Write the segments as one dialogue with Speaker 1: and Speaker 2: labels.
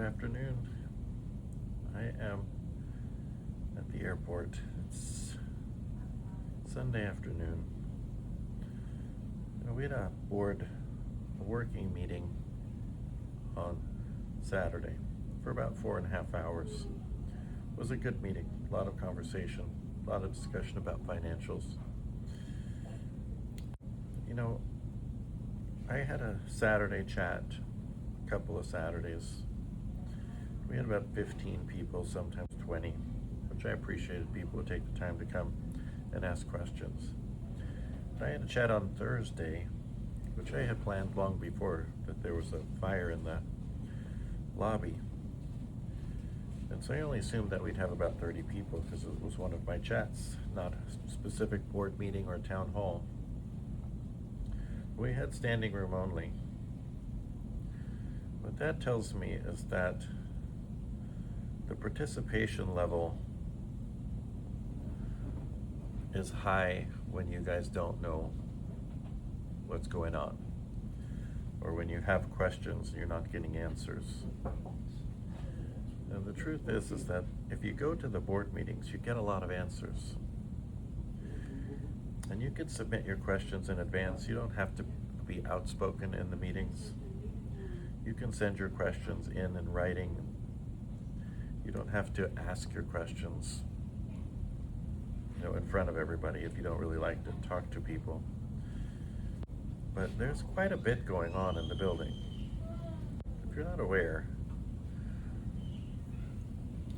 Speaker 1: afternoon. I am at the airport. It's Sunday afternoon. We had a working meeting on Saturday for about 4.5 hours. It was a good meeting, a lot of conversation, a lot of discussion about financials. I had a Saturday chat, a couple of Saturdays. We had about 15 people, sometimes 20, which I appreciated. People would take the time to come and ask questions. I had a chat on Thursday, which I had planned long before, that there was a fire in the lobby. And so I only assumed that we'd have about 30 people because it was one of my chats, not a specific board meeting or town hall. We had standing room only. What that tells me is that the participation level is high when you guys don't know what's going on, or when you have questions and you're not getting answers. And the truth is that if you go to the board meetings, you get a lot of answers. And you can submit your questions in advance. You don't have to be outspoken in the meetings. You can send your questions in writing. You don't have to ask your questions, in front of everybody if you don't really like to talk to people. But there's quite a bit going on in the building. If you're not aware,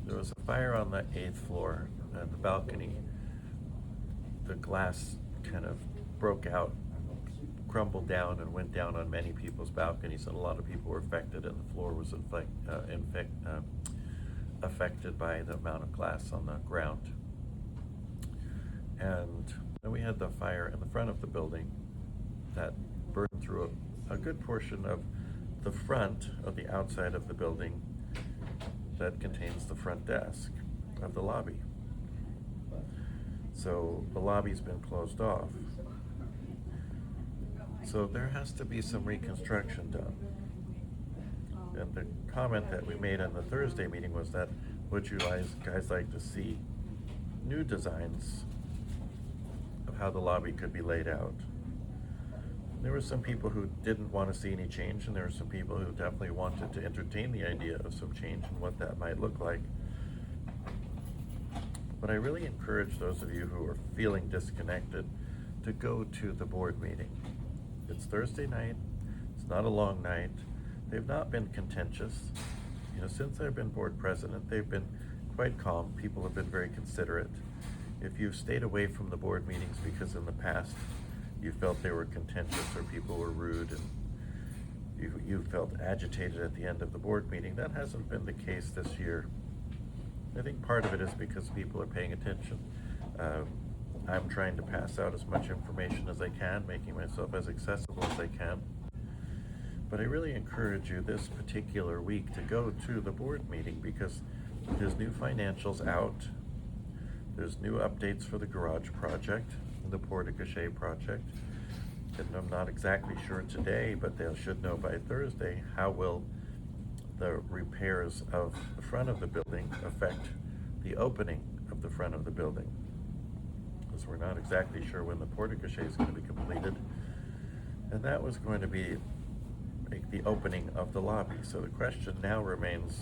Speaker 1: there was a fire on the 8th floor and the balcony. The glass kind of broke out, crumbled down, and went down on many people's balconies, and a lot of people were affected, and the floor was affected by the amount of glass on the ground. And then we had the fire in the front of the building that burned through a good portion of the front of the outside of the building that contains the front desk of the lobby. So the lobby's been closed off. So there has to be some reconstruction done. And the comment that we made on the Thursday meeting was that, would you guys like to see new designs of how the lobby could be laid out? There were some people who didn't want to see any change, and there were some people who definitely wanted to entertain the idea of some change and what that might look like. But I really encourage those of you who are feeling disconnected to go to the board meeting. It's Thursday night. It's not a long night. They've not been contentious. Since I've been board president, they've been quite calm. People have been very considerate. If you've stayed away from the board meetings because in the past you felt they were contentious or people were rude and you felt agitated at the end of the board meeting, that hasn't been the case this year. I think part of it is because people are paying attention. I'm trying to pass out as much information as I can, making myself as accessible as I can. But I really encourage you this particular week to go to the board meeting because there's new financials out. There's new updates for the garage project and the porte-cochere project. And I'm not exactly sure today, but they should know by Thursday how will the repairs of the front of the building affect the opening of the front of the building. Because we're not exactly sure when the porte-cochere is going to be completed. And that was going to be the opening of the lobby. So the question now remains,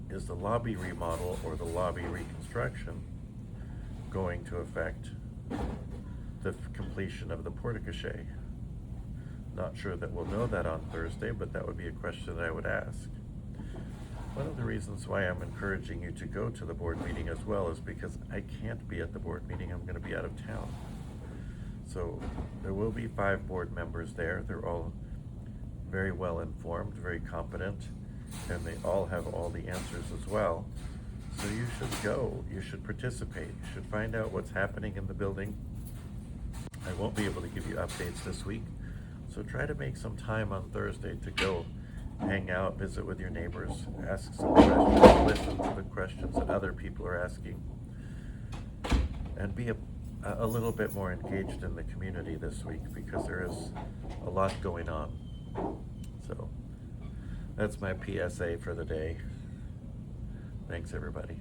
Speaker 1: is the lobby remodel or the lobby reconstruction going to affect the completion of the porte-cochere? Not sure that we'll know that on Thursday, but that would be a question that I would ask. One of the reasons why I'm encouraging you to go to the board meeting as well is because I can't be at the board meeting. I'm going to be out of town. So there will be 5 board members there. They're all very well informed, very competent, and they all have all the answers as well. So you should go, you should participate, you should find out what's happening in the building. I won't be able to give you updates this week, so try to make some time on Thursday to go hang out, visit with your neighbors, ask some questions, listen to the questions that other people are asking, and be a little bit more engaged in the community this week because there is a lot going on. So That's my PSA for the day. Thanks, everybody.